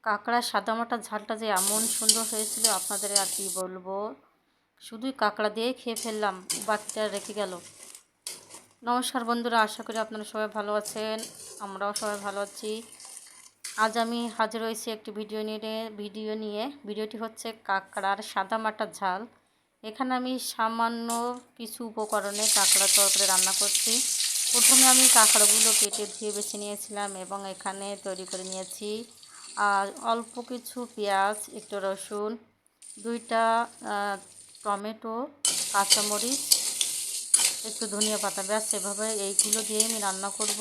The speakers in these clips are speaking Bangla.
কাঁকড়ার সাদামাটা ঝালটা যে এমন সুন্দর হয়েছিল আপনাদের আর কি বলবো। শুধুই কাঁকড়া দিয়েই খেয়ে ফেললাম, বাকিটা রেখে গেল। নমস্কার বন্ধুরা, আশা করি আপনারা সবাই ভালো আছেন, আমরাও সবাই ভালো আছি। আজ আমি হাজির হয়েছি একটি ভিডিও নিয়ে। ভিডিওটি হচ্ছে কাঁকড়ার সাদামাটা ঝাল। এখানে আমি সামান্য কিছু উপকরণে কাঁকড়া তরকারি রান্না করছি। প্রথমে আমি কাঁকড়াগুলো কেটে ধুয়ে বেছে নিয়েছিলাম এবং এখানে তৈরি করে নিয়েছি আর অল্প কিছু পেঁয়াজ, একটু রসুন, 2টা টমেটো, কাঁচামরিচ, একটু ধনিয়া পাতা, ব্যাস এভাবে এইগুলো দিয়ে আমি রান্না করব।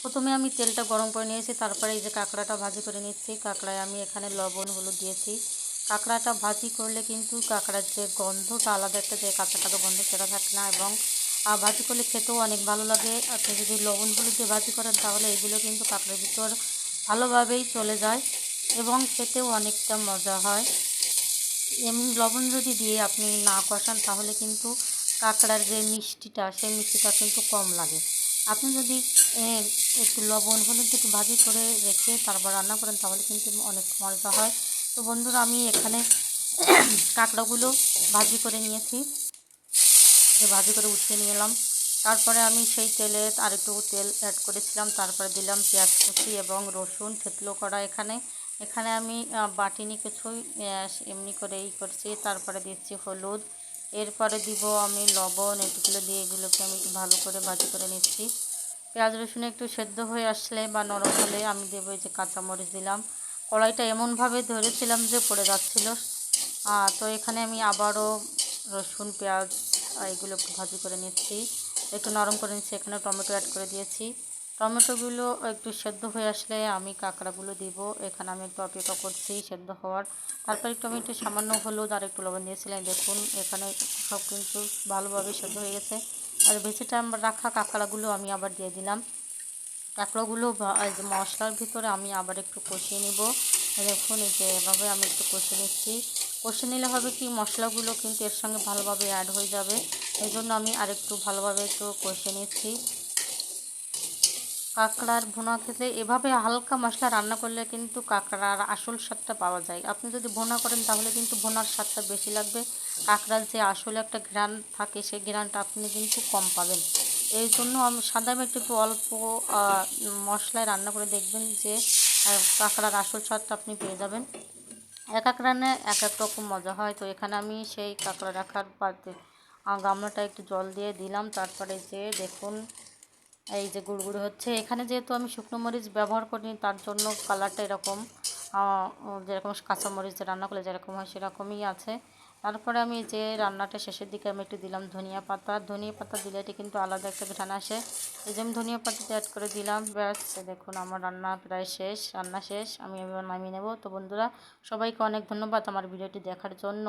প্রথমে আমি তেলটা গরম করে নিয়েছি, তারপরে এই যে কাঁকড়াটা ভাজি করে নিচ্ছি। কাঁকড়ায় আমি এখানে লবণ হলুদ দিয়েছি। কাঁকড়াটা ভাজি করলে কিন্তু কাঁকড়ার যে গন্ধটা আলাদা একটা, যে কাঁচা কাঁচা গন্ধ, সেটা থাকে না এবং ভাজি করলে খেতেও অনেক ভালো লাগে। আপনি যদি লবণ হলুদ দিয়ে ভাজি করেন তাহলে এগুলো কিন্তু কাঁকড়ার ভিতর ভালোভাবেই চলে যায় এবং খেতেও অনেকটা মজা হয়। এমনি লবণ যদি দিয়ে আপনি না কষান তাহলে কিন্তু কাঁকড়ার যে মিষ্টিটা, সেই মিষ্টিটা কিন্তু কম লাগে। আপনি যদি একটু লবণ হলুদ একটু ভাজি করে রেখে তারপর রান্না করেন তাহলে কিন্তু অনেক মজা হয়। তো বন্ধুরা, আমি এখানে কাঁকড়াগুলো ভাজি করে নিয়েছি, যে ভাজি করে উঠিয়ে নিয়ে এলাম। তারপরে আমি সেই তেলে আরেকটু তেল অ্যাড করেছিলাম, তারপরে দিলাম পেঁয়াজ কুচি এবং রসুন থেতলো করা। এখানে আমি বাটিনি কিছুই, এমনি করে করছি। তারপরে দিচ্ছি হলুদ, এরপরে দিব আমি লবণ, এগুলো দিয়ে এগুলোকে আমি একটু ভালো করে ভাজি করে নিচ্ছি। পেঁয়াজ রসুন একটু সেদ্ধ হয়ে আসলে বা নরম হলে আমি দেবো এই যে কাঁচামরিচ দিলাম। কড়াইটা এমনভাবে ধরেছিলাম যে পড়ে যাচ্ছিল। তো এখানে আমি আবারও রসুন পেঁয়াজ এগুলো একটু ভাজি করে নিচ্ছি, একটু নরম করে নিচ্ছি। এখানে টমেটো অ্যাড করে দিয়েছি। টমেটোগুলো একটু সেদ্ধ হয়ে আসলে আমি কাঁকড়াগুলো দিব। এখানে আমি একটু অপেক্ষা করছি সেদ্ধ হওয়ার। তারপর একটু আমি একটু সামান্য হলুদ আর একটু লবণ দিয়েছিলাম। দেখুন এখানে সব কিন্তু ভালোভাবে সেদ্ধ হয়ে গেছে। আর ভেজেটা রাখা কাঁকড়াগুলো আমি আবার দিয়ে দিলাম। কাঁকড়াগুলো মশলার ভিতরে আমি আবার একটু কষিয়ে নিব। দেখুন এই যে এভাবে আমি একটু কষিয়ে নিচ্ছি। কষে নিলে হবে কি, মশলাগুলো কিন্তু এর সঙ্গে ভালোভাবে অ্যাড হয়ে যাবে। এই জন্য আমি আরেকটু ভালোভাবে একটু কষে নিচ্ছি। কাঁকড়ার ভুনা খেতে এভাবে হালকা মশলা রান্না করলে কিন্তু কাঁকড়ার আসল স্বাদটা পাওয়া যায়। আপনি যদি ভুনা করেন তাহলে কিন্তু ভুনার স্বাদটা বেশি লাগবে। কাঁকড়ার যে আসলে একটা ঘ্রাণ থাকে, সেই ঘ্রাণটা আপনি কিন্তু কম পাবেন। এই জন্য আমি সাধারণত একটু অল্প মশলায় রান্না করে দেখবেন যে কাঁকড়ার আসল স্বাদটা আপনি পেয়ে যাবেন। এক এক রান্নায় এক এক রকম মজা হয়। তো এখানে আমি সেই কাঁকড়া রাখার পাত্রে গামলাটা একটু জল দিয়ে দিলাম। তারপরে যে দেখুন এই যে গুড়গুড়ি হচ্ছে। এখানে যেহেতু আমি শুকনো মরিচ ব্যবহার করিনি, তার জন্য কালারটা এরকম, যেরকম কাঁচামরিচ রান্না করলে যেরকম হয় সেরকমই আছে। তারপরে আমি যে রান্নাটা শেষের দিকে আমি একটু দিলাম ধনিয়া পাতা। ধনিয়া পাতা দিলে এটি কিন্তু আলাদা একটা ঘ্রাণ আসে। এই যে আমি ধনিয়া পাতাটা অ্যাড করে দিলাম। ব্যাস দেখুন আমার রান্না প্রায় শেষ, রান্না শেষ। আমি এবার নামিয়ে নেব। তো বন্ধুরা, সবাইকে অনেক ধন্যবাদ আমার ভিডিওটি দেখার জন্য।